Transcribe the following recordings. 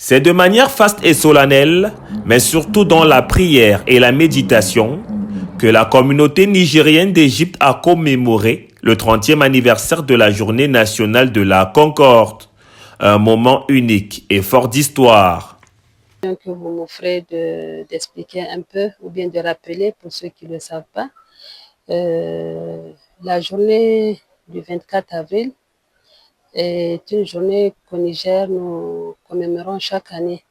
C'est de manière faste et solennelle, mais surtout dans la prière et la méditation, que la communauté nigérienne d'Égypte a commémoré le 30e anniversaire de la Journée nationale de la Concorde. Un moment unique et fort d'histoire. Que vous m'offrez d'expliquer un peu ou bien de rappeler pour ceux qui ne le savent pas. La journée du 24 avril est une journée qu'au Niger nous commémorons chaque année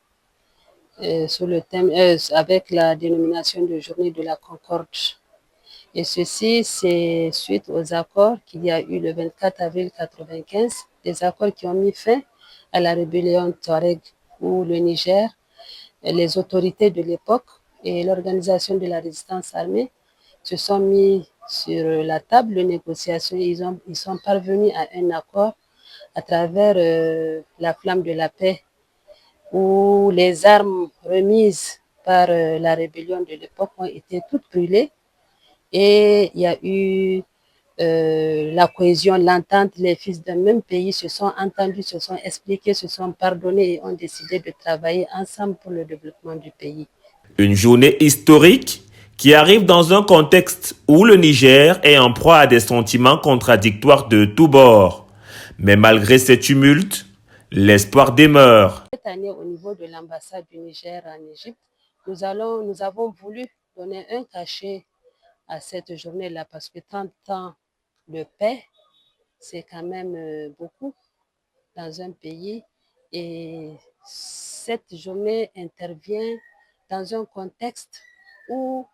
sous le thème, avec la dénomination de journée de la Concorde. Et ceci, c'est suite aux accords qu'il y a eu le 24 avril 1995, des accords qui ont mis fin à la rébellion Touareg où le Niger, les autorités de l'époque et l'organisation de la résistance armée se sont mis sur la table de négociation. Ils sont parvenus à un accord à travers la flamme de la paix où les armes remises par la rébellion de l'époque ont été toutes brûlées et il y a eu la cohésion, l'entente. Les fils d'un même pays se sont entendus, se sont expliqués, se sont pardonnés et ont décidé de travailler ensemble pour le développement du pays. Une journée historique qui arrive dans un contexte où le Niger est en proie à des sentiments contradictoires de tous bords. Mais malgré ces tumultes, l'espoir demeure. Cette année, au niveau de l'ambassade du Niger en Égypte, nous avons voulu donner un cachet à cette journée-là parce que 30 ans de paix, c'est quand même beaucoup dans un pays. Et cette journée intervient dans un contexte où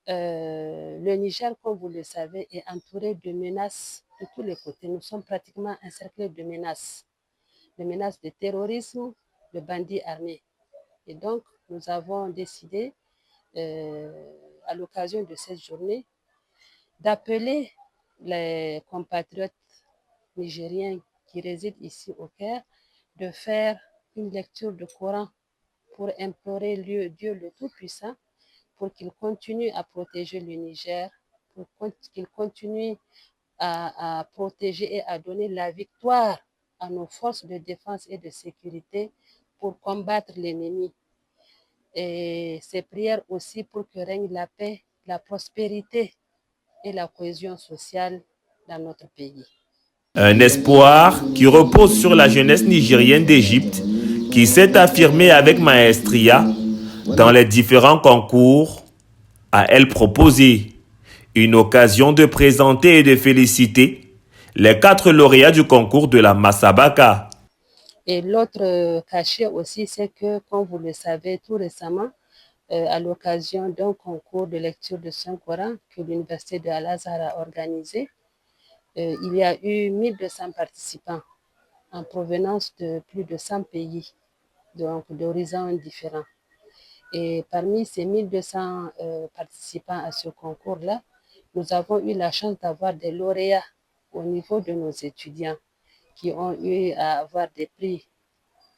le Niger, comme vous le savez, est entouré de menaces de tous les côtés. Nous sommes pratiquement encerclés de menaces de terrorisme, de bandits armés. Et donc, nous avons décidé, à l'occasion de cette journée, d'appeler les compatriotes nigériens qui résident ici au Caire de faire une lecture du Coran pour implorer Dieu le Tout-Puissant pour qu'il continue à protéger le Niger, pour qu'il continue à protéger et à donner la victoire à nos forces de défense et de sécurité pour combattre l'ennemi. Et ces prières aussi pour que règne la paix, la prospérité et la cohésion sociale dans notre pays. Un espoir qui repose sur la jeunesse nigérienne d'Égypte qui s'est affirmée avec maestria dans les différents concours à elle proposer. Une occasion de présenter et de féliciter les 4 lauréats du concours de la Massabaka. Et l'autre cachet aussi, c'est que, comme vous le savez, tout récemment, à l'occasion d'un concours de lecture de Saint-Coran que l'Université de Al-Azhar a organisé, il y a eu 1200 participants en provenance de plus de 100 pays, donc d'horizons différents. Et parmi ces 1200 participants à ce concours-là, nous avons eu la chance d'avoir des lauréats au niveau de nos étudiants qui ont eu à avoir des prix,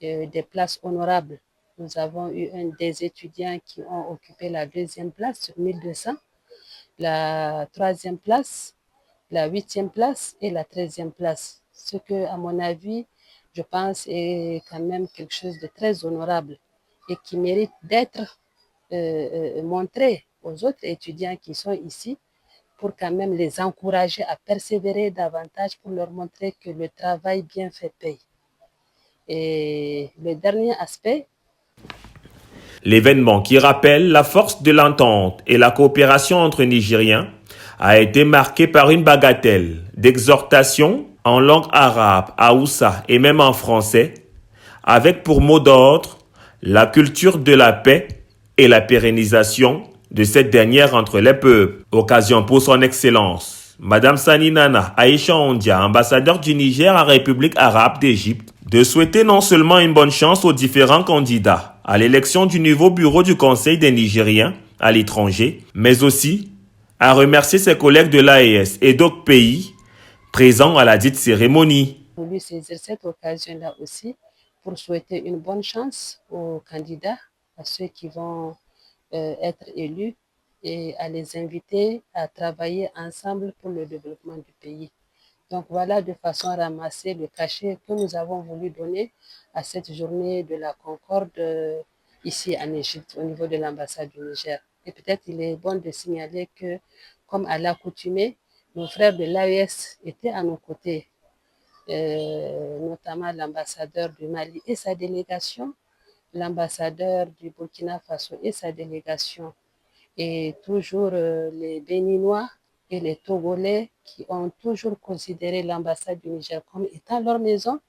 des places honorables. Nous avons eu des étudiants qui ont occupé la 2e place sur 1200, la 3e place, la 8e place et la 13e place. Ce que, à mon avis, je pense est quand même quelque chose de très honorable et qui mérite d'être montré aux autres étudiants qui sont ici pour quand même les encourager à persévérer davantage pour leur montrer que le travail bien fait paye. Et le dernier aspect, l'événement qui rappelle la force de l'entente et la coopération entre Nigériens a été marqué par une bagatelle d'exhortation en langue arabe, haoussa et même en français, avec pour mot d'ordre la culture de la paix et la pérennisation de cette dernière entre les peuples. Occasion pour son excellence, Madame Sani Nana Aïcha Ondia, ambassadeur du Niger en République arabe d'Égypte, de souhaiter non seulement une bonne chance aux différents candidats à l'élection du nouveau bureau du Conseil des Nigériens à l'étranger, mais aussi à remercier ses collègues de l'AES et d'autres pays présents à la dite cérémonie. j'ai voulu saisir cette occasion-là aussi pour souhaiter une bonne chance aux candidats, à ceux qui vont être élus et à les inviter à travailler ensemble pour le développement du pays. Donc voilà de façon à ramasser le cachet que nous avons voulu donner à cette journée de la Concorde ici en Égypte, au niveau de l'ambassade du Niger. Et peut-être il est bon de signaler que, comme à l'accoutumée, nos frères de l'AES étaient à nos côtés, notamment l'ambassadeur du Mali et sa délégation, l'ambassadeur du Burkina Faso et sa délégation, et toujours les Béninois et les Togolais qui ont toujours considéré l'ambassade du Niger comme étant leur maison,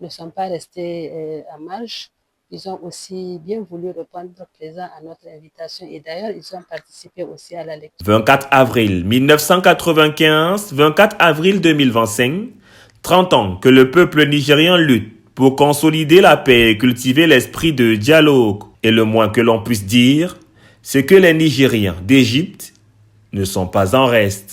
ne sont pas restés à marge. Ils ont aussi bien voulu répondre présent à notre invitation et d'ailleurs, ils ont participé aussi à la lecture. 24 avril 1995, 24 avril 2025, 30 ans que le peuple nigérien lutte pour consolider la paix et cultiver l'esprit de dialogue. Et le moins que l'on puisse dire, c'est que les Nigériens d'Égypte ne sont pas en reste.